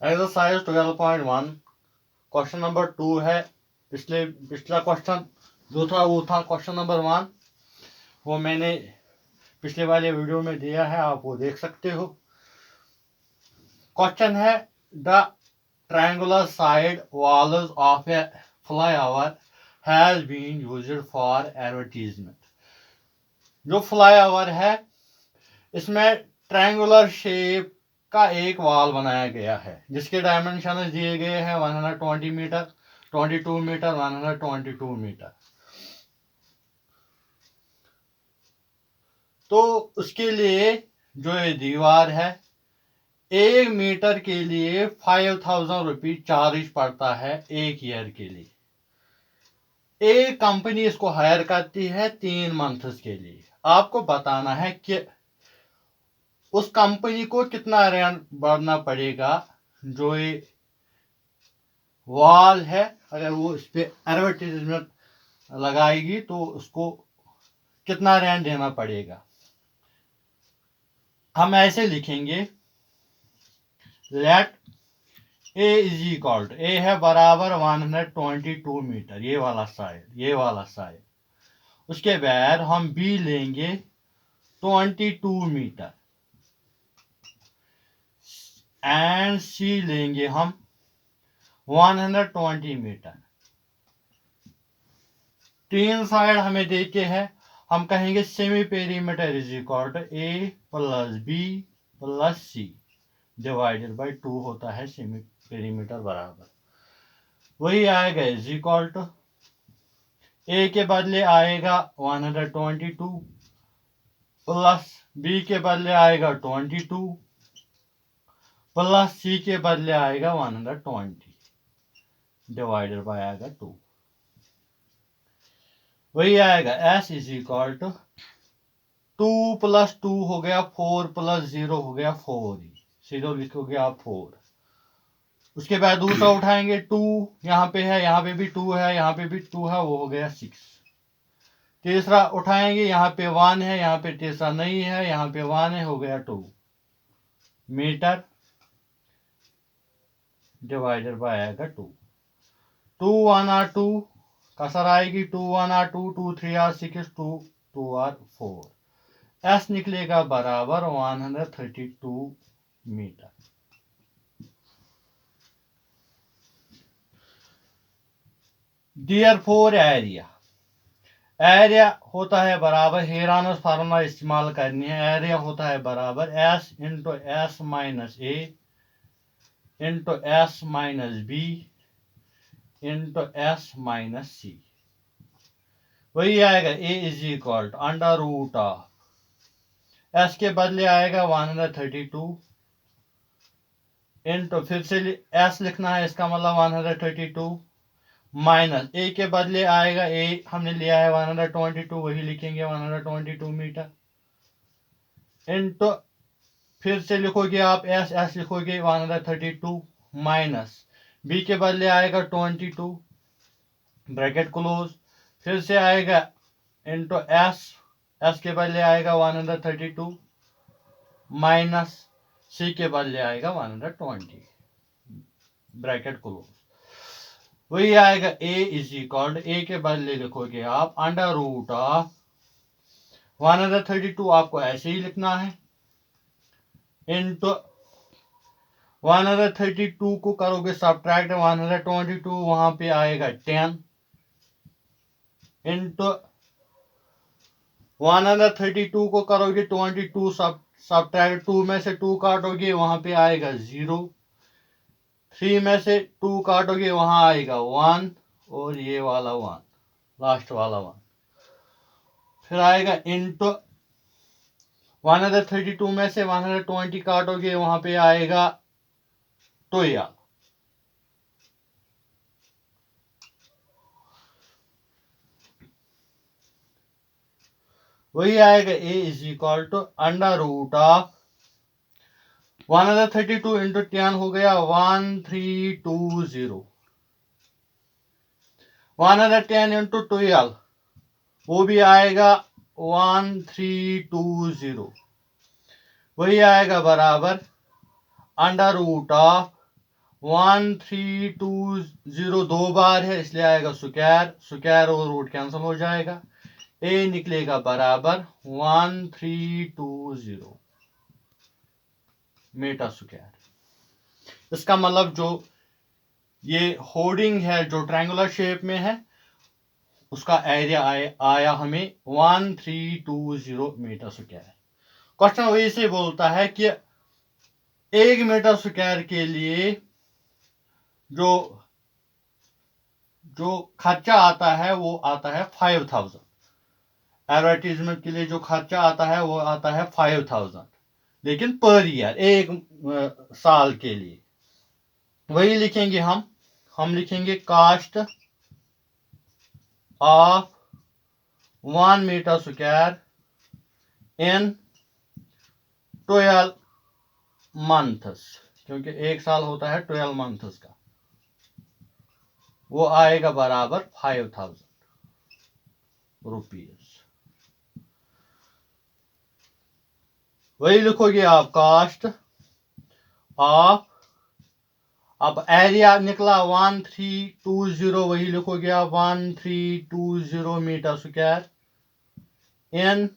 Exercise 12.1 question number 2 है। पिछला question जो था वो था क्वेश्चन नंबर 1। वो मैंने पिछले वाले वीडियो में दिया है, आप वो देख सकते हो। क्वेश्चन है the triangular side walls of a flyover has been used for advertisement. जो फ्लाईओवर है इसमें ट्रायंगुलर शेप का एक वॉल बनाया गया है जिसके डायमेंशन दिए गए हैं 120 मीटर, 22 मीटर, 122 मीटर। तो उसके लिए जो ये दीवार है 1 मीटर के लिए 5000 रुपीज चार्ज पड़ता है 1 ईयर के लिए। एक कंपनी इसको हायर करती है 3 मंथ्स के लिए। आपको बताना है कि उस कंपनी को कितना रेंट भरना पड़ेगा। जो ये वॉल है अगर वो इस पे एडवर्टीजमेंट लगाएगी तो उसको कितना रेंट देना पड़ेगा। हम ऐसे लिखेंगे, let a is equal to, a है बराबर 122 मीटर, ये वाला साइड। उसके बाद हम बी लेंगे 22 मीटर एंड सी लेंगे हम 120 मीटर। तीन साइड हमें देखे हैं। हम कहेंगे semi perimeter is equal to a plus b plus c divided by 2 होता है सेमी पेरीमीटर बराबर। वही आएगा इज इक्वल टू ए के बदले आएगा 122 प्लस बी के बदले आएगा 22 प्लस सी के बदले आएगा 120 डिवाइडेड बाय आएगा 2। वही आएगा s is equal to 2 plus 2 हो गया 4 प्लस 0 हो गया 4 ही सीधो लिखोगे आप 4। उसके बाद दूसरा उठाएंगे 2, यहाँ पे है, यहाँ पे भी 2 है, यहाँ पे भी 2 है, वो हो गया 6। तीसरा उठाएंगे, यहाँ पे 1 है, यहाँ पे तीसरा नहीं है, यहाँ पे 1 है, हो गया 2 मीटर डिवाइडेड बाय आएगा 2। 2 1 आर 2 कसर आएगी, 2 1 आर 2, 2 3 आर 6, 2 2 आर 4। एस निकलेगा बराबर 132 मीटर। देयरफॉर एरिया होता है बराबर, हेरानस फार्मूला इस्तेमाल करनी है। एरिया होता है बराबर s into s minus a into s minus b into s minus c. वही आएगा a is equal to under root of s के बदले आएगा 132 इंटू फिर से एस लिखना है, इसका मतलब 132 माइनस ए के बदले आएगा, ए हमने लिया है 122, वही लिखेंगे 122 मीटर इंटू फिर से लिखोगे आप एस, एस लिखोगे 132 माइनस बी के बदले आएगा 22 ब्रैकेट क्लोज, फिर से आएगा इंटू एस, एस के बदले आएगा 132 माइनस सी के बदले आएगा 120 ब्रैकेट क्लोज। वही आएगा ए इज इक्वल, ए के बदले लिखोगे आप अंडर रूट ऑफ 132, आपको ऐसे ही लिखना है, इंटू 132 को करोगे सब्ट्रैक्ट 122, वहां पे आएगा 10 इंटू 132 को करोगे 22 सब्ट्रैक्ट 2 में से 2 काटोगे वहां पे आएगा 0, 3 में से 2 काटोगे वहां आएगा 1 और ये वाला 1 लास्ट वाला 1। फिर आएगा इंटू 132 में से 120 काटोगे वहां पे आएगा 12। वही आएगा a is equal to under root of 132 into 10 हो गया 1320, 110 इंटू 12 वो भी आएगा 1320। वही आएगा बराबर अंडर रूट ऑफ 1320 दो बार है इसलिए आएगा स्क्वायर और रूट कैंसिल हो जाएगा। ए निकलेगा बराबर 1320 मीटर स्क्वायर। इसका मतलब जो ये होर्डिंग है जो ट्रायंगुलर शेप में है उसका एरिया आया हमें 1320 मीटर स्क्वायर। क्वेश्चन वही से बोलता है कि 1 मीटर स्क्वायर के लिए जो खर्चा आता है वो आता है 5000। एडवर्टीजमेंट के लिए जो खर्चा आता है वो आता है 5000, लेकिन पर ईयर एक साल के लिए। वही लिखेंगे हम लिखेंगे cost of 1 metre square in 12 months, क्योंकि एक साल होता है 12 मंथ्स का, वो आएगा बराबर 5000 रुपीज। वही लिखोगे आप कास्ट ऑफ, अब एरिया निकला 1320, वही लिखोगे आप 1320 मीटर स्क्वायर इन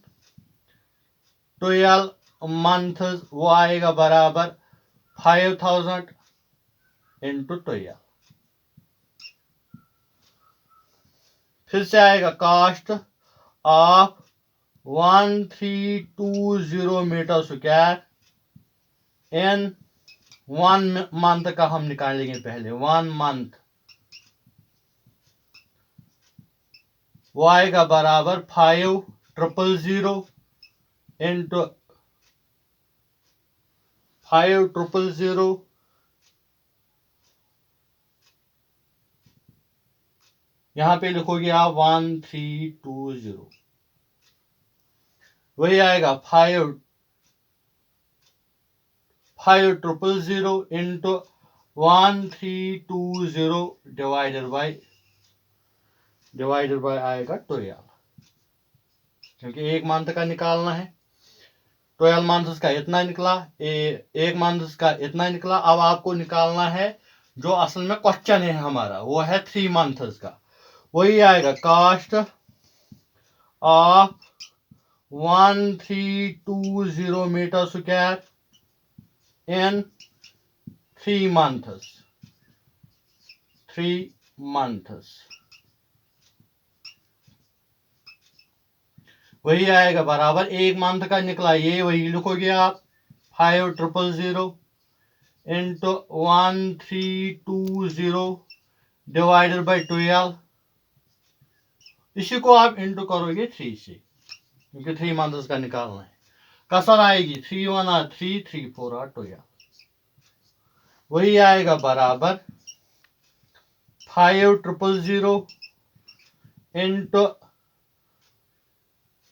12 मंथ्स, वो आएगा बराबर 5000 इंटू 12। फिर से आएगा cost of 1320 metre square in 1 month का हम निकालेंगे पहले 1 मंथ, वो आएगा बराबर 5000 इंटू 5000 यहां पे लिखोगे आप 1320, वही आएगा 5000 इंटू 1320 डिवाइडेड बाय आएगा 12, क्योंकि एक मंथ का निकालना है। 12 मंथ्स का इतना निकला, एक मंथ का इतना निकला। अब आपको निकालना है जो असल में क्वेश्चन है हमारा, वो है 3 मंथ्स का। वही आएगा cost of 1320 metre square in 3 months, वही आएगा बराबर एक मंथ का निकला ये, वही लिखोगे आप 5000 इंटू 1320 डिवाइडेड बाई 12। इसी को आप इंटू करोगे 3 से, क्योंकि 3 मंथ्स का निकालना है। कसर आएगी 3 1 3 3 4 12, वही आएगा बराबर 5000 इंटू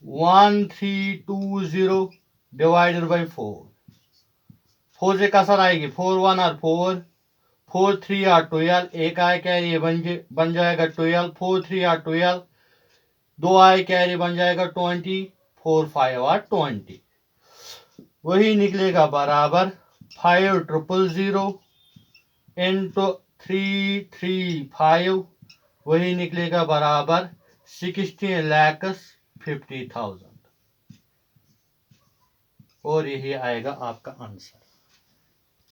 1320 डिवाइडेड बाई 4 से कसर आएगी 4 1 4 4 3 12, एक आए कैरी बन जाएगा 12, 4 3 12, दो आए कैरी बन जाएगा 20, 4 5 20, वही निकलेगा बराबर 5000 इंटू 335, वही निकलेगा बराबर 16,50,000, और यही आएगा आपका आंसर।